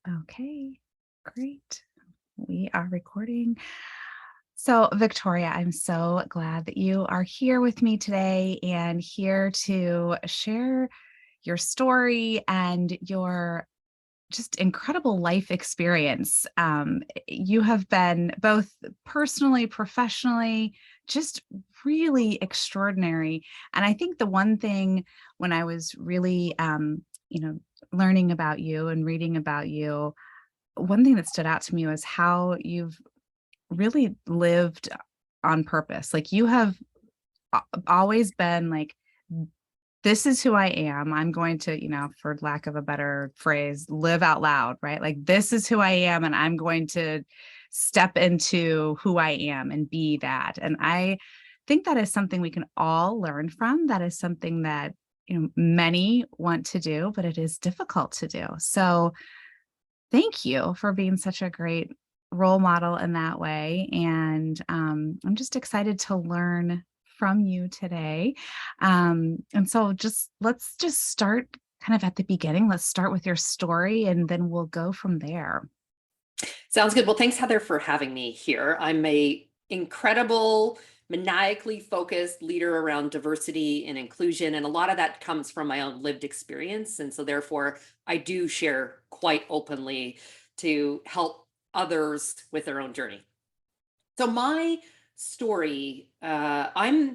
Okay, great. We are recording. So, Victoria, I'm so glad that you are here with me today and here to share your story and your just incredible life experience. You have been both personally, professionally, just really extraordinary. And I think the one thing when I was really, learning about you and reading about you, one thing that stood out to me was how you've really lived on purpose. Like you have always been like, this is who I am. I'm going to, for lack of a better phrase, live out loud, right? Like, this is who I am, and I'm going to step into who I am and be that. And I think that is something we can all learn from. That is something that, many want to do, but it is difficult to do. So, thank you for being such a great role model in that way. And I'm just excited to learn from you today. And so let's just start kind of at the beginning. Let's start with your story and then we'll go from there. Sounds good. Well, thanks, Heather, for having me here. I'm a incredible, maniacally focused leader around diversity and inclusion, and a lot of that comes from my own lived experience. And so therefore, I do share quite openly to help others with their own journey. So my story, I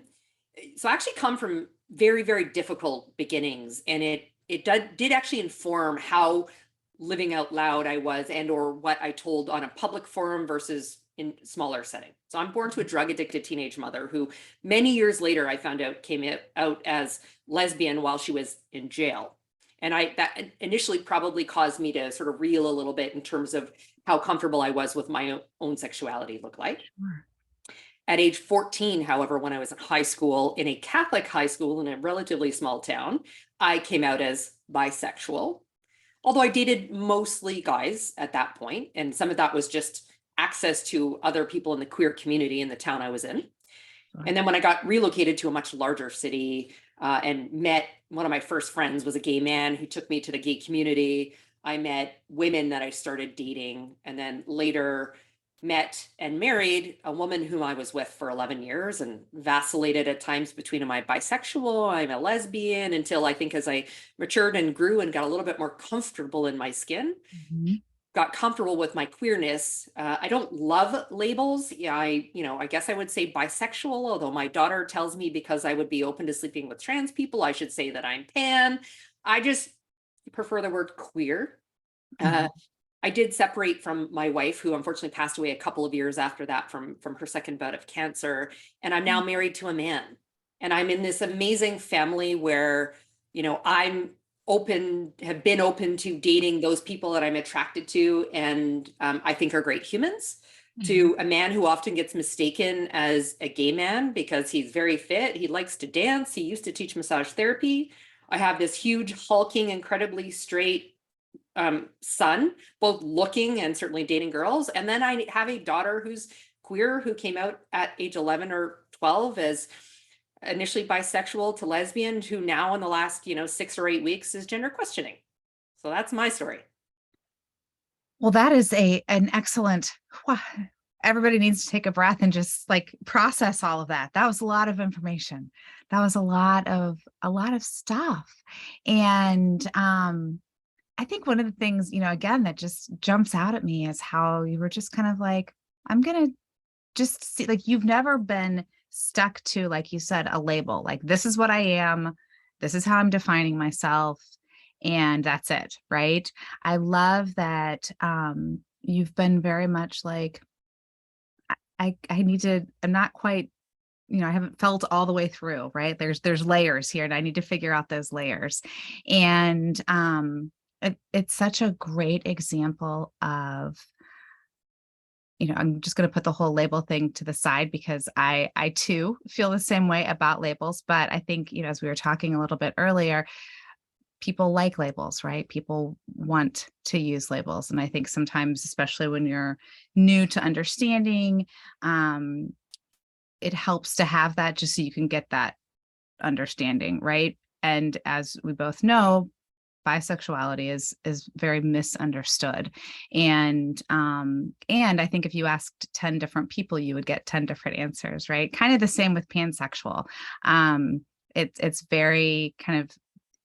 actually come from very, very difficult beginnings, and it did actually inform how living out loud I was and or what I told on a public forum versus in smaller setting. So I'm born to a drug addicted teenage mother who many years later I found out came out as lesbian while she was in jail. And that initially probably caused me to sort of reel a little bit in terms of how comfortable I was with my own sexuality looked like. Sure. At age 14, however, when I was in high school, in a Catholic high school in a relatively small town, I came out as bisexual. Although I dated mostly guys at that point, and some of that was just access to other people in the queer community in the town I was in. Sure. And then when I got relocated to a much larger city and met one of my first friends was a gay man who took me to the gay community. I met women that I started dating, and then later met and married a woman whom I was with for 11 years and vacillated at times between am I bisexual, I'm a lesbian, until I think as I matured and grew and got a little bit more comfortable in my skin, Mhm. got comfortable with my queerness. I don't love labels. Yeah, I guess I would say bisexual, although my daughter tells me because I would be open to sleeping with trans people, I should say that I'm pan. I just prefer the word queer. Uh, Mhm. I did separate from my wife, who unfortunately passed away a couple of years after that from her second bout of cancer, and I'm now married to a man. And I'm in this amazing family where, I'm have been open to dating those people that I'm attracted to and I think are great humans. Mhm. To a man who often gets mistaken as a gay man because he's very fit, he likes to dance, he used to teach massage therapy. I have this huge, hulking, incredibly straight son, both looking and certainly dating girls. And then I have a daughter who's queer, who came out at age 11 or 12 as initially bisexual to lesbian, who now in the last, 6 or 8 weeks is gender questioning. So that's my story. Well, that is an excellent. Everybody needs to take a breath and just like process all of that. That was a lot of information. That was a lot of stuff. And I think one of the things, again, that just jumps out at me is how you were just kind of like, I'm gonna just see, like, you've never been stuck to, like you said, a label. Like, this is what I am, this is how I'm defining myself, and that's it, right? I love that you've been very much like, I need to, I'm not quite, I haven't felt all the way through, right? There's layers here, and I need to figure out those layers. And it's such a great example of, I'm just going to put the whole label thing to the side because I too feel the same way about labels. But I think, as we were talking a little bit earlier, people like labels, right? People want to use labels. And I think sometimes, especially when you're new to understanding, it helps to have that just so you can get that understanding, right? And as we both know, bisexuality is very misunderstood. And I think if you asked 10 different people, you would get 10 different answers, right? Kind of the same with pansexual. It's very kind of,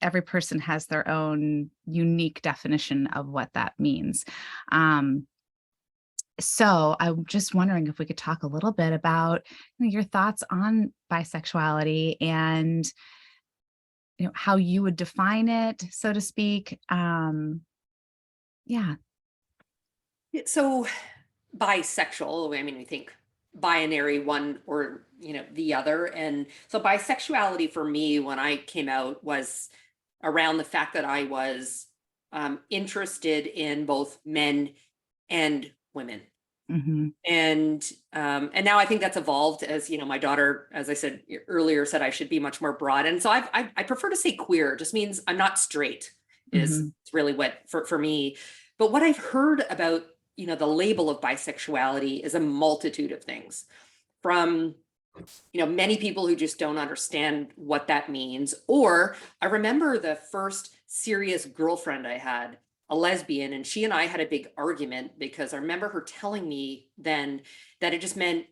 every person has their own unique definition of what that means. So I'm just wondering if we could talk a little bit about, your thoughts on bisexuality and, how you would define it, so to speak. Yeah. So bisexual, I mean, we think binary, one or the other. And so bisexuality for me when I came out was around the fact that I was interested in both men and women. Hmm. And now I think that's evolved as my daughter, as I said earlier, said I should be much more broad. And so I prefer to say queer. It just means I'm not straight is Hmm. really what for me. But what I've heard about the label of bisexuality is a multitude of things, from many people who just don't understand what that means. Or I remember the first serious girlfriend I had, a lesbian, and she and I had a big argument because I remember her telling me then that it just meant,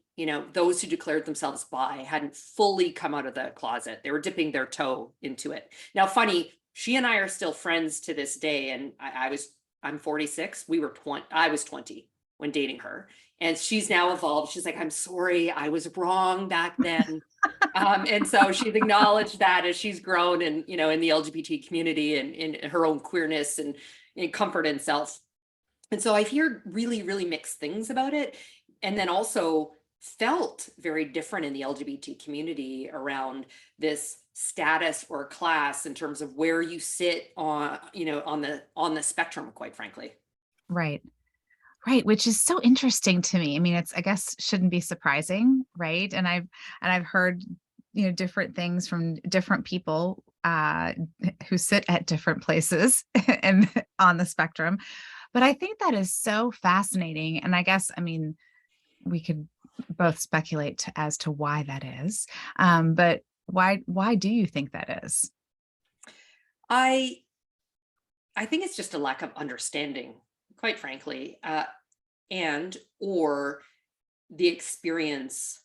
those who declared themselves bi hadn't fully come out of the closet. They were dipping their toe into it. Now, funny, she and I are still friends to this day. And I'm 46. I was 20 when dating her. And she's now evolved. She's like, I'm sorry, I was wrong back then. And so she's acknowledged that as she's grown and, in the LGBT community and in her own queerness and in comfort in self. And so I've heard really, really mixed things about it. And then also felt very different in the LGBT community around this status or class in terms of where you sit on, on the spectrum, quite frankly. Right. Right, which is so interesting to me. I mean, I guess shouldn't be surprising, right? And I've heard, different things from different people who sit at different places and on the spectrum. But I think that is so fascinating. And I guess, I mean, we could both speculate as to why that is. But why do you think that is? I I think it's just a lack of understanding, quite frankly, and or the experience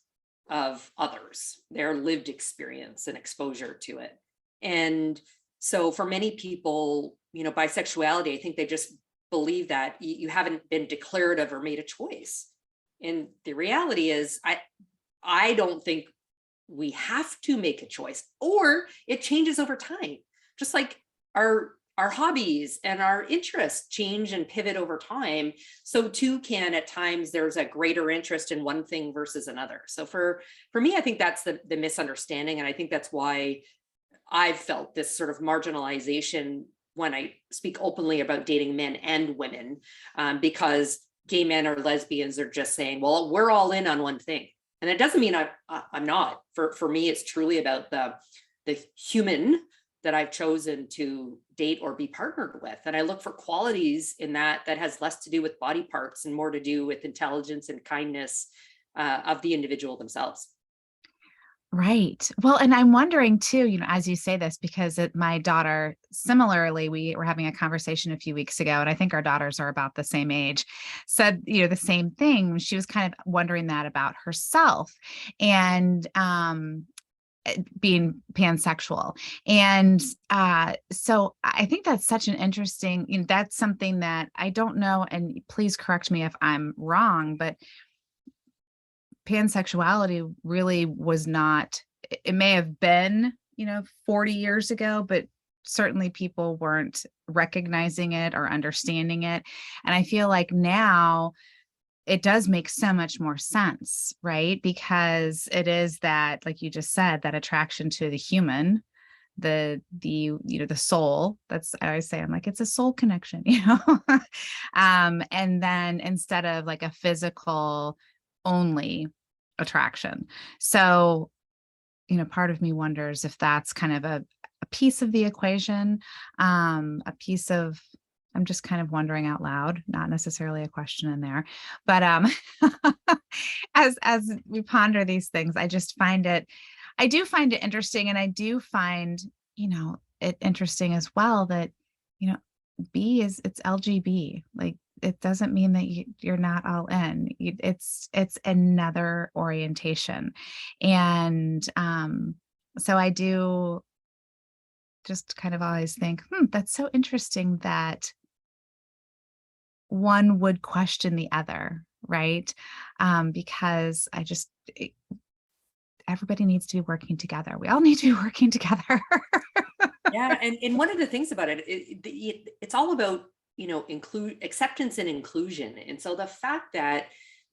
of others, their lived experience and exposure to it. And so for many people, bisexuality, I think they just believe that you haven't been declarative or made a choice. And the reality is, I don't think we have to make a choice, or it changes over time. Just like our hobbies and our interests change and pivot over time, so too can at times there's a greater interest in one thing versus another. So for me, I think that's the misunderstanding, and I think that's why I've felt this sort of marginalization when I speak openly about dating men and women, because gay men or lesbians are just saying, well, we're all in on one thing. And it doesn't mean I'm not. For me, it's truly about the human that I've chosen to date or be partnered with. And I look for qualities in that has less to do with body parts and more to do with intelligence and kindness of the individual themselves. Right. Well, and I'm wondering too, as you say this, because my daughter, similarly, we were having a conversation a few weeks ago, and I think our daughters are about the same age, said, the same thing. She was kind of wondering that about herself and being pansexual. And so I think that's such an interesting, that's something that I don't know, and please correct me if I'm wrong, but pansexuality really was not, it may have been, 40 years ago, but certainly people weren't recognizing it or understanding it. And I feel like now it does make so much more sense, right? Because it is that, like you just said, that attraction to the human, the soul. That's, I always say, I'm like, it's a soul connection. And then instead of like a physical only attraction. So, part of me wonders if that's kind of a piece of the equation, a piece of, I'm just kind of wondering out loud, not necessarily a question in there, but as we ponder these things, I do find it interesting, and I do find, it interesting as well that you know, it's LGB. Like, it doesn't mean that you're not all in. It's another orientation. And so I do just kind of always think, that's so interesting that one would question the other, right? Because everybody needs to be working together. We all need to be working together. Yeah, and one of the things about it's all about, include acceptance and inclusion. And so the fact that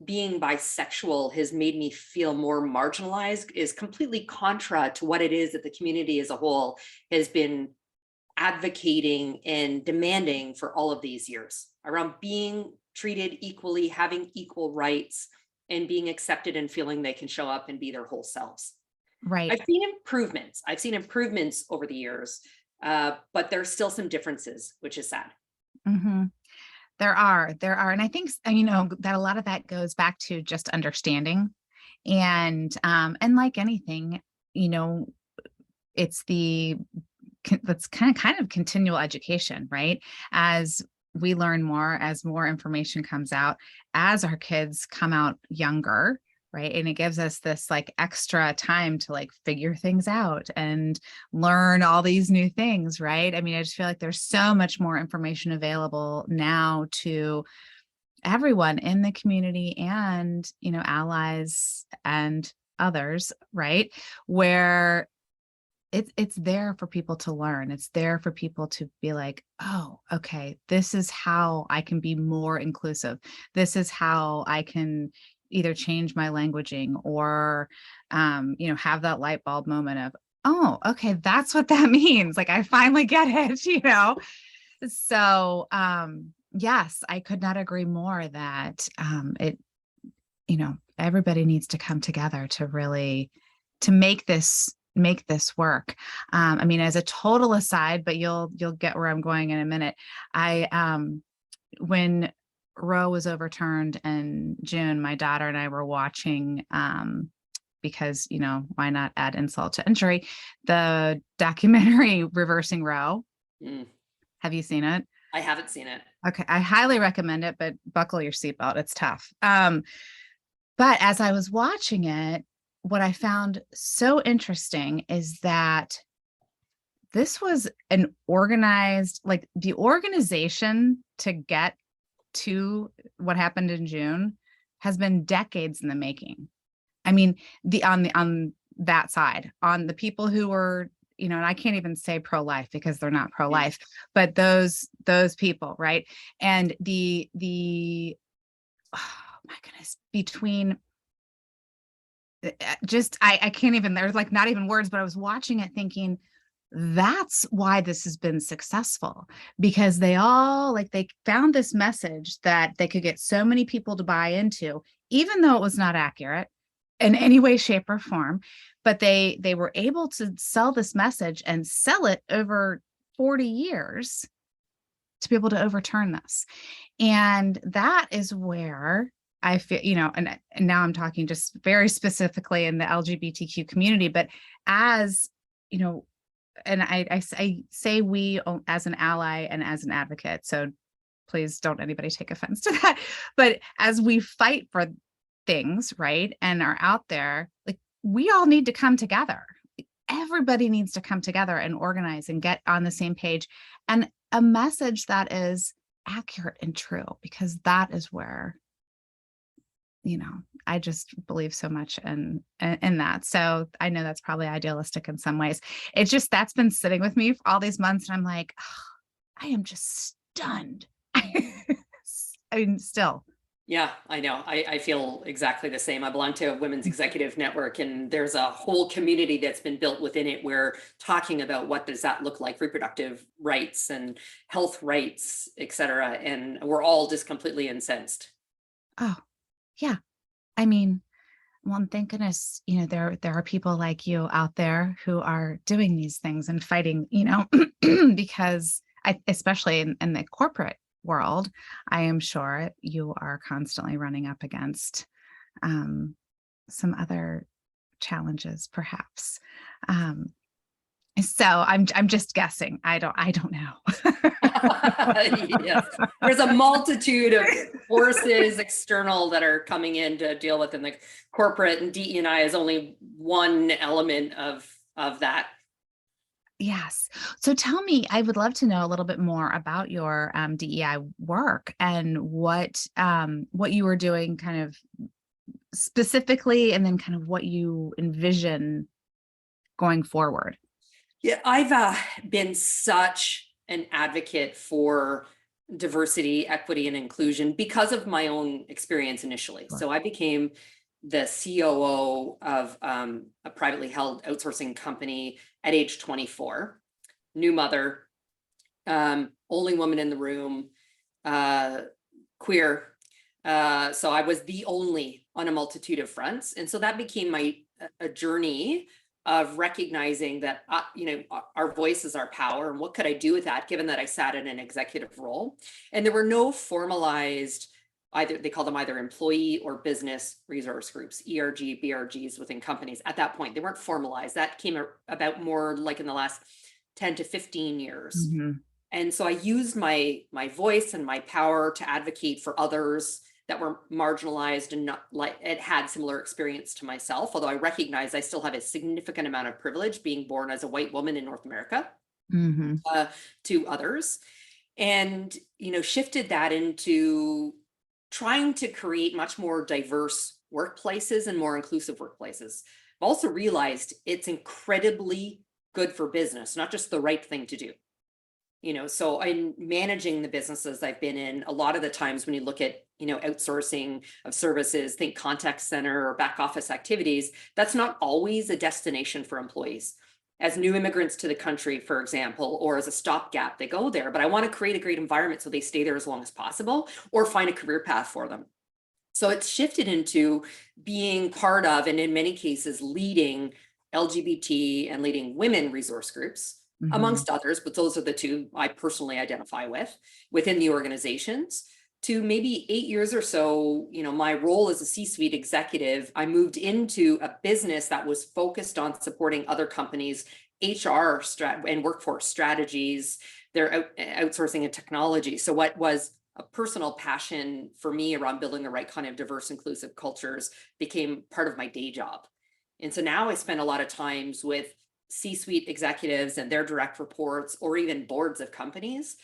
being bisexual has made me feel more marginalized is completely contra to what it is that the community as a whole has been advocating and demanding for all of these years around being treated equally, having equal rights, and being accepted and feeling they can show up and be their whole selves. Right. I've seen improvements. I've seen improvements over the years, but there's still some differences, which is sad. Hmm. There are. And I think, that a lot of that goes back to just understanding. And like anything, you know, it's that's kind of continual education, right? As we learn more, as more information comes out, as our kids come out younger, right? And it gives us this like extra time to like figure things out and learn all these new things, right? I mean, I just feel like there's so much more information available now to everyone in the community and, allies and others, right? Where it's there for people to learn. It's there for people to be like, oh, okay, this is how I can be more inclusive. This is how I can either change my languaging or, have that light bulb moment of, oh, okay, that's what that means. Like, I finally get it. So, yes, I could not agree more that everybody needs to come together to really to make this work. I mean, as a total aside, but you'll get where I'm going in a minute. When Roe was overturned in June, my daughter and I were watching, because, why not add insult to injury, the documentary Reversing Roe. Mm, Have you seen it? I haven't seen it. Okay, I highly recommend it, but buckle your seatbelt. It's tough. But as I was watching it, what I found so interesting is that this was an organized, like the organization to get to what happened in June has been decades in the making. I mean, on that side, on the people who were, and I can't even say pro-life because they're not Mm, pro-life, but those people, right? And the oh my goodness, between just I can't even, there's like not even words, but I was watching it thinking that's why this has been successful, because they found this message that they could get so many people to buy into, even though it was not accurate in any way, shape, or form. But they were able to sell this message and sell it over 40 years to be able to overturn this. And that is where I feel, and now I'm talking just very specifically in the LGBTQ community, but as, you know, and I say we as an ally and as an advocate, so please don't anybody take offense to that. But as we fight for things, right, and are out there, like, we all need to come together. Everybody needs to come together and organize and get on the same page, and a message that is accurate and true, because that is where, I just believe so much in that. So I know that's probably idealistic in some ways. It's just that's been sitting with me for all these months, and I'm like, oh, I am just stunned. I mean, still. yeah, I know. I feel exactly the same. I belong to a women's executive network, and there's a whole community that's been built within it where talking about what does that look like, reproductive rights and health rights, et cetera. And we're all just completely incensed. Oh, yeah. I mean, well, and thank goodness, there are people like you out there who are doing these things and fighting, because especially in the corporate world, I am sure you are constantly running up against some other challenges, perhaps. Um, so I'm just guessing. I don't know. Yes, there's a multitude of forces external that are coming in to deal with in the corporate, and DE&I is only one element of that. Yes. So tell me, I would love to know a little bit more about your DEI work and what you were doing kind of specifically, and then kind of what you envision going forward. Yeah, I've been such an advocate for diversity, equity, and inclusion because of my own experience initially. Sure. So I became the COO of a privately held outsourcing company at age 24, new mother, only woman in the room, queer. So I was the only on a multitude of fronts. And so that became a journey of recognizing that, our voice is our power, and what could I do with that, given that I sat in an executive role. And there were no formalized, they call them either employee or business resource groups, ERG, BRGs within companies at that point. They weren't formalized. That came about more like in the last 10 to 15 years. Mm-hmm. And so I used my voice and my power to advocate for others that were marginalized and not like it had similar experience to myself, although I recognize I still have a significant amount of privilege being born as a white woman in North America, Mm-hmm. to others, and shifted that into trying to create much more diverse workplaces and more inclusive workplaces. I've also realized it's incredibly good for business, not just the right thing to do. So in managing the businesses I've been in, a lot of the times when you look at, outsourcing of services, think contact center or back office activities, that's not always a destination for employees. As new immigrants to the country, for example, or as a stopgap, they go there, but I want to create a great environment so they stay there as long as possible or find a career path for them. So it's shifted into being part of, and in many cases, leading LGBT and leading women resource groups, Mm-hmm. amongst others, but those are the two I personally identify with within the organizations. To maybe 8 years or so, my role as a C-suite executive, I moved into a business that was focused on supporting other companies' HR and workforce strategies, their outsourcing and technology. So what was a personal passion for me around building the right kind of diverse, inclusive cultures became part of my day job. And so now I spend a lot of times with C-suite executives and their direct reports, or even boards of companies,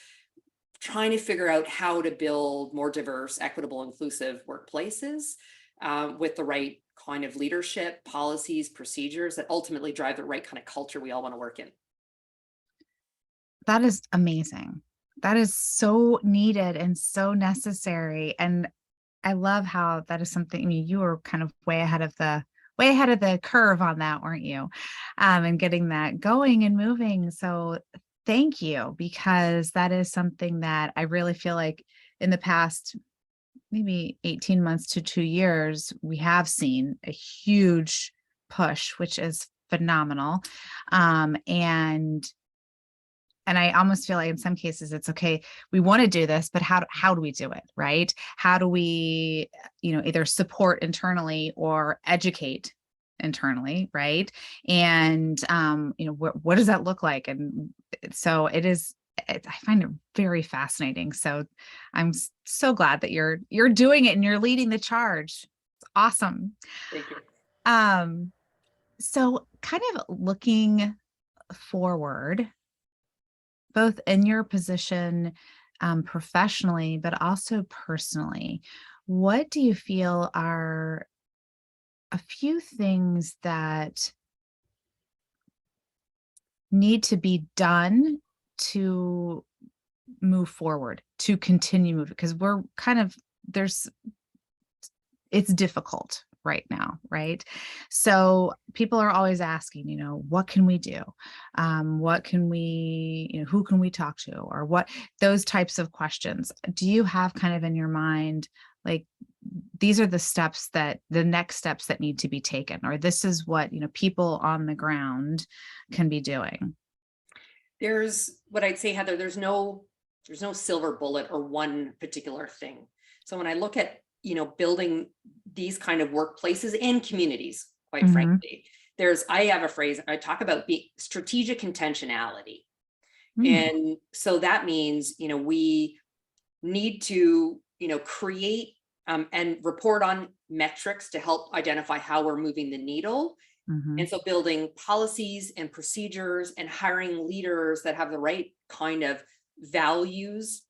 trying to figure out how to build more diverse, equitable, inclusive workplaces with the right kind of leadership, policies, procedures that ultimately drive the right kind of culture we all want to work in. That is amazing. That is so needed and so necessary. And I love how that is something, I mean, you were kind of way ahead of the curve on that, weren't you? And getting that going and moving. So thank you, because that is something that I really feel like in the past, maybe 18 months to 2 years, we have seen a huge push, which is phenomenal. And I almost feel like in some cases it's okay, we want to do this, but how do we do it, right? How do we, either support internally or educate internally, right? And what does that look like? And so I find it very fascinating. So I'm so glad that you're doing it and you're leading the charge. It's awesome. Thank you. So kind of looking forward, both in your position professionally, but also personally, what do you feel are a few things that need to be done to move forward, to continue moving? Because we're kind of, it's difficult right now, right? So people are always asking, what can we do? What can we, who can we talk to? Or what, those types of questions. Do you have kind of in your mind, like, these are the next steps that need to be taken, or this is what, people on the ground can be doing? There's what I'd say, Heather, there's no silver bullet or one particular thing. So when I look at, building these kind of workplaces and communities, quite Mm-hmm. frankly, I have a phrase, I talk about strategic intentionality. Mm. And so that means, we need to, create and report on metrics to help identify how we're moving the needle. Hmm. And so building policies and procedures and hiring leaders that have the right kind of values,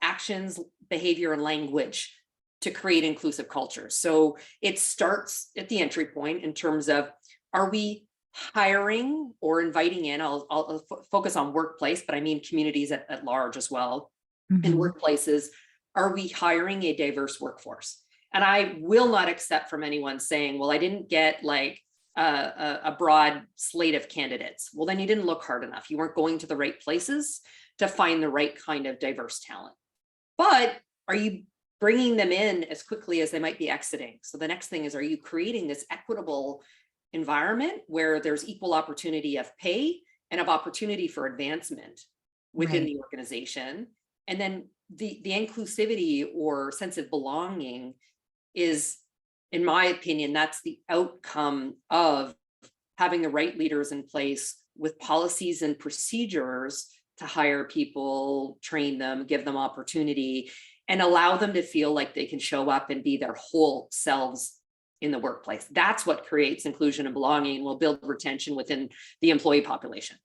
actions, behavior, and language to create inclusive culture. So it starts at the entry point in terms of, are we hiring or inviting in? I'll focus on workplace, but I mean communities at large as well. In Hmm. workplaces, are we hiring a diverse workforce? And I will not accept from anyone saying, well, I didn't get like a broad slate of candidates. Well, then you didn't look hard enough. You weren't going to the right places to find the right kind of diverse talent. But are you bringing them in as quickly as they might be exiting? So the next thing is, are you creating this equitable environment where there's equal opportunity of pay and of opportunity for advancement within Right. the organization? And then the inclusivity or sense of belonging is, in my opinion, that's the outcome of having the right leaders in place with policies and procedures to hire people, train them, give them opportunity, and allow them to feel like they can show up and be their whole selves in the workplace. That's what creates inclusion and belonging and will build retention within the employee population.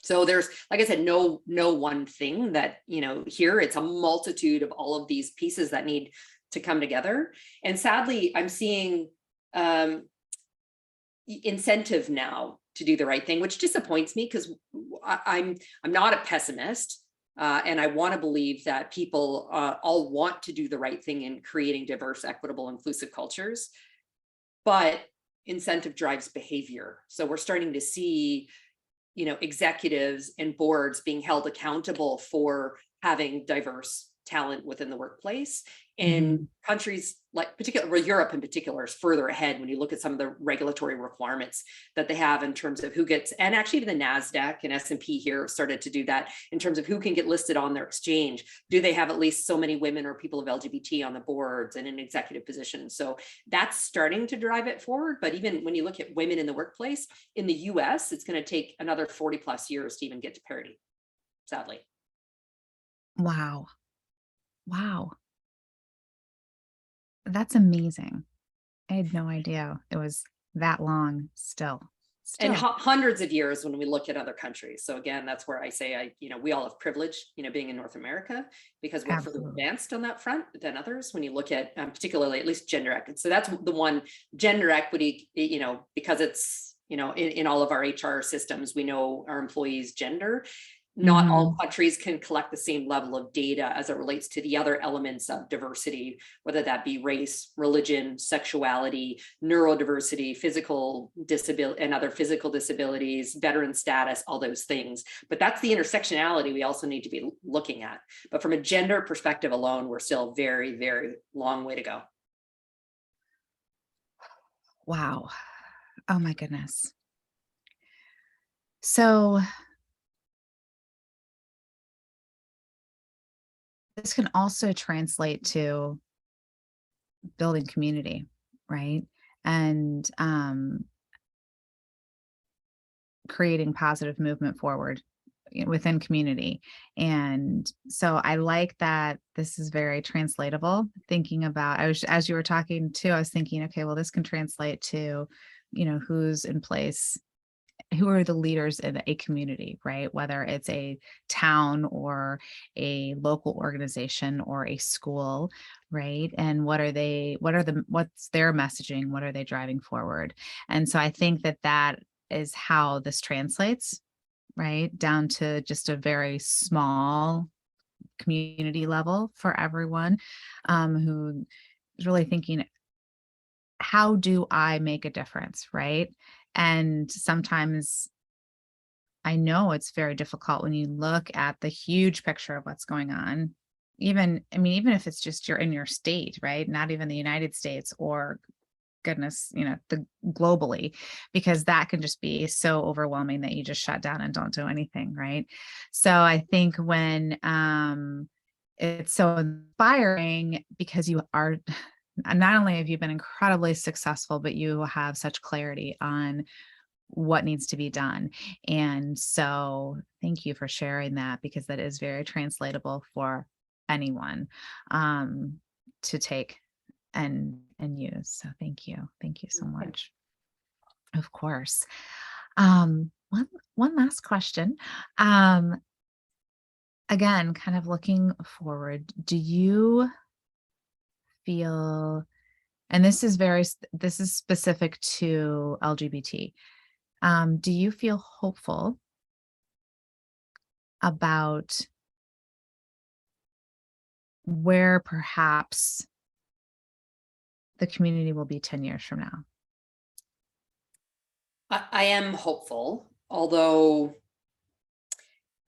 So there's, like I said, no one thing that, here it's a multitude of all of these pieces that need to come together. And sadly, I'm seeing incentive now to do the right thing, which disappoints me because I'm not a pessimist. And I want to believe that people all want to do the right thing in creating diverse, equitable, inclusive cultures. But incentive drives behavior. So we're starting to see, executives and boards being held accountable for having diverse talent within the workplace. And Hmm. countries like particularly Europe in particular is further ahead when you look at some of the regulatory requirements that they have in terms of who gets, and actually the NASDAQ and S&P here started to do that in terms of who can get listed on their exchange. Do they have at least so many women or people of LGBT on the boards and in executive positions? So that's starting to drive it forward. But even when you look at women in the workplace in the US, it's going to take another 40 plus years to even get to parity, sadly. Wow. Wow. That's amazing. I had no idea it was that long still. And Still. hundreds of years when we look at other countries. So again, that's where I say we all have privilege, being in North America, because we're further Absolutely. advanced on that front than others when you look at particularly at least gender equity. So that's the one, gender equity, because it's, in all of our HR systems, we know our employees' gender. Not all Hmm. countries can collect the same level of data as it relates to the other elements of diversity, whether that be race, religion, sexuality, neurodiversity, physical disability, and other physical disabilities, veteran status, all those things. But that's the intersectionality we also need to be looking at. But from a gender perspective alone, we're still very, very long way to go. Wow. Oh my goodness. So this can also translate to building community, right? And creating positive movement forward within community. And so I like that this is very translatable. Thinking about, I was, as you were talking too, I was thinking, okay, well, this can translate to, who's in place, who are the leaders in a community, right? Whether it's a town or a local organization or a school, right? And what's their messaging? What are they driving forward? And so I think that that is how this translates, right? Down to just a very small community level for everyone, who is really thinking, how do I make a difference, right? And sometimes I know it's very difficult when you look at the huge picture of what's going on. Even, I mean, even if it's just you're in your state, right? Not even the United States or goodness, the globally, because that can just be so overwhelming that you just shut down and don't do anything, right? So I think when it's so inspiring because you are not only have you been incredibly successful, but you have such clarity on what needs to be done. And so thank you for sharing that, because that is very translatable for anyone to take and use. So thank you. Thank you so much. Of course. One last question. Um, Again, kind of looking forward, do you feel, and this is specific to LGBT, do you feel hopeful about where perhaps the community will be 10 years from now? I am hopeful, although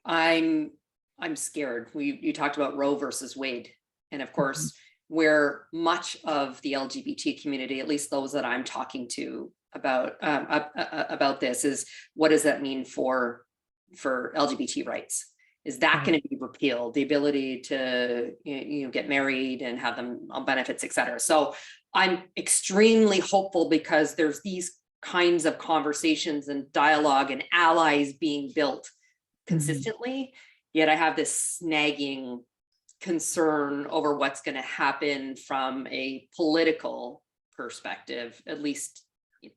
I'm scared. You talked about Roe versus Wade, and of Mhm. course, where much of the LGBT community, at least those that I'm talking to about this, is what does that mean for LGBT rights? Is that Right. going to be repealed? The ability to get married and have them on benefits, et cetera. So I'm extremely hopeful because there's these kinds of conversations and dialogue and allies being built Mhm. consistently. Yet I have this snagging concern over what's going to happen from a political perspective, at least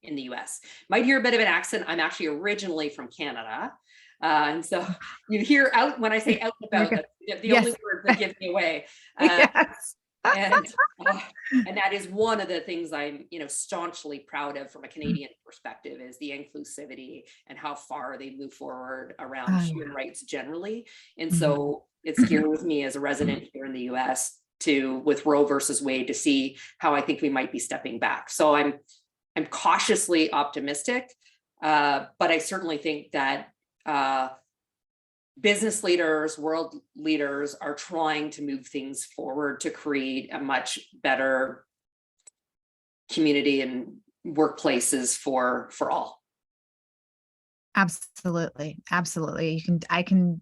in the US. Might hear a bit of an accent. I'm actually originally from Canada. And so you hear out when I say out and You're about, good. that's the only Yes. word that gives me away. Yes. And uh, and that is one of the things I'm staunchly proud of from a Canadian perspective, is the inclusivity and how far they move forward around Oh, human yeah. rights generally. And Mhm. so it scares me as a resident here in the US to, with Roe versus Wade, to see how I think we might be stepping back. So I'm cautiously optimistic, but I certainly think that business leaders, world leaders are trying to move things forward to create a much better community and workplaces for all. Absolutely. Absolutely. I mean,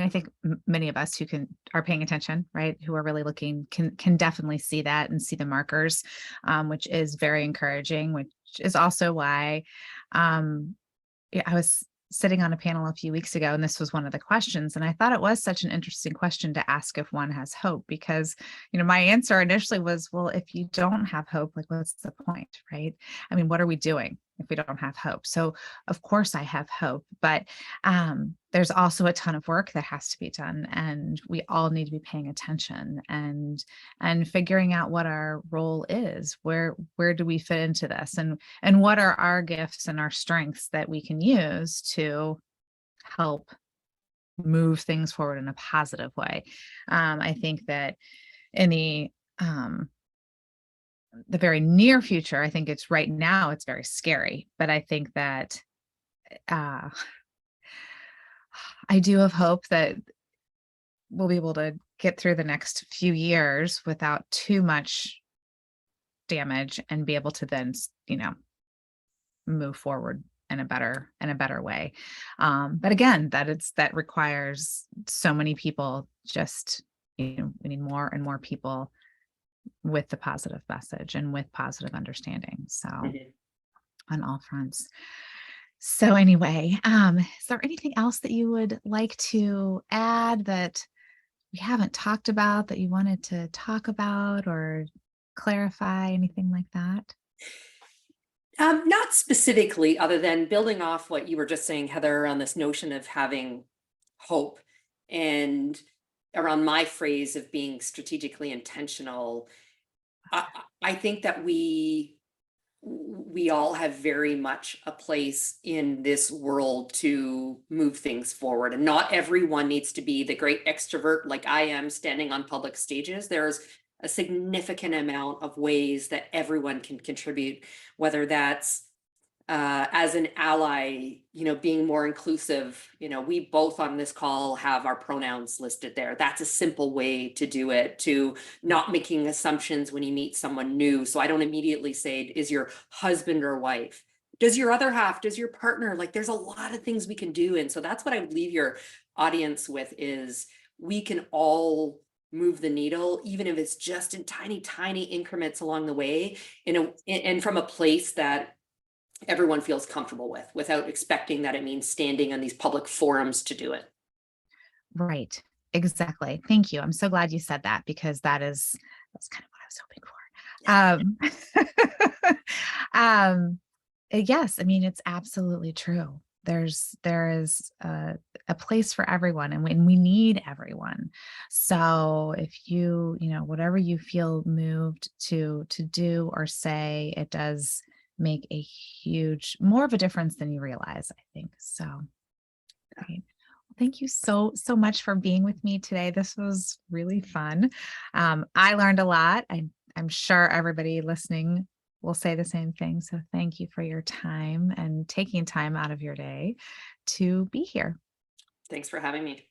I think many of us who are paying attention, right, who are really looking, can definitely see that and see the markers, which is very encouraging, which is also why, um, yeah, I was sitting on a panel a few weeks ago, and this was one of the questions. And I thought it was such an interesting question to ask if one has hope, because, my answer initially was, well, if you don't have hope, like, what's the point, right? I mean, what are we doing if we don't have hope? So, of course, I have hope, but there's also a ton of work that has to be done, and we all need to be paying attention and figuring out what our role is. Where do we fit into this, and what are our gifts and our strengths that we can use to help move things forward in a positive way. I think that in the very near future, I think it's right now, it's very scary, but I think that uh, I do have hope that we'll be able to get through the next few years without too much damage, and be able to then, move forward in a better way. But again, that requires so many people. Just, we need more and more people with the positive message and with positive understanding. So Mhm. on all fronts. So anyway, is there anything else that you would like to add that we haven't talked about, that you wanted to talk about or clarify, anything like that? Not specifically, other than building off what you were just saying, Heather, around this notion of having hope, and around my phrase of being strategically intentional. I think that we all have very much a place in this world to move things forward, and not everyone needs to be the great extrovert like I am standing on public stages. There's a significant amount of ways that everyone can contribute, whether that's as an ally, being more inclusive. We both on this call have our pronouns listed there. That's a simple way to do it, to not making assumptions when you meet someone new. So I don't immediately say, is your husband or wife? Does your other half, does your partner? Like, there's a lot of things we can do. And so that's what I would leave your audience with, is we can all move the needle, even if it's just in tiny, tiny increments along the way, and from a place that everyone feels comfortable with, without expecting that it means standing on these public forums to do it. Right. Exactly. Thank you. I'm so glad you said that because that's kind of what I was hoping for. Yes, I mean it's absolutely true. There is a place for everyone, and we need everyone. So if whatever you feel moved to do or say, it does make a huge more of a difference than you realize, I think. So great. Thank you so much for being with me today. This was really fun. I learned a lot. I'm sure everybody listening will say the same thing. So thank you for your time and taking time out of your day to be here. Thanks for having me.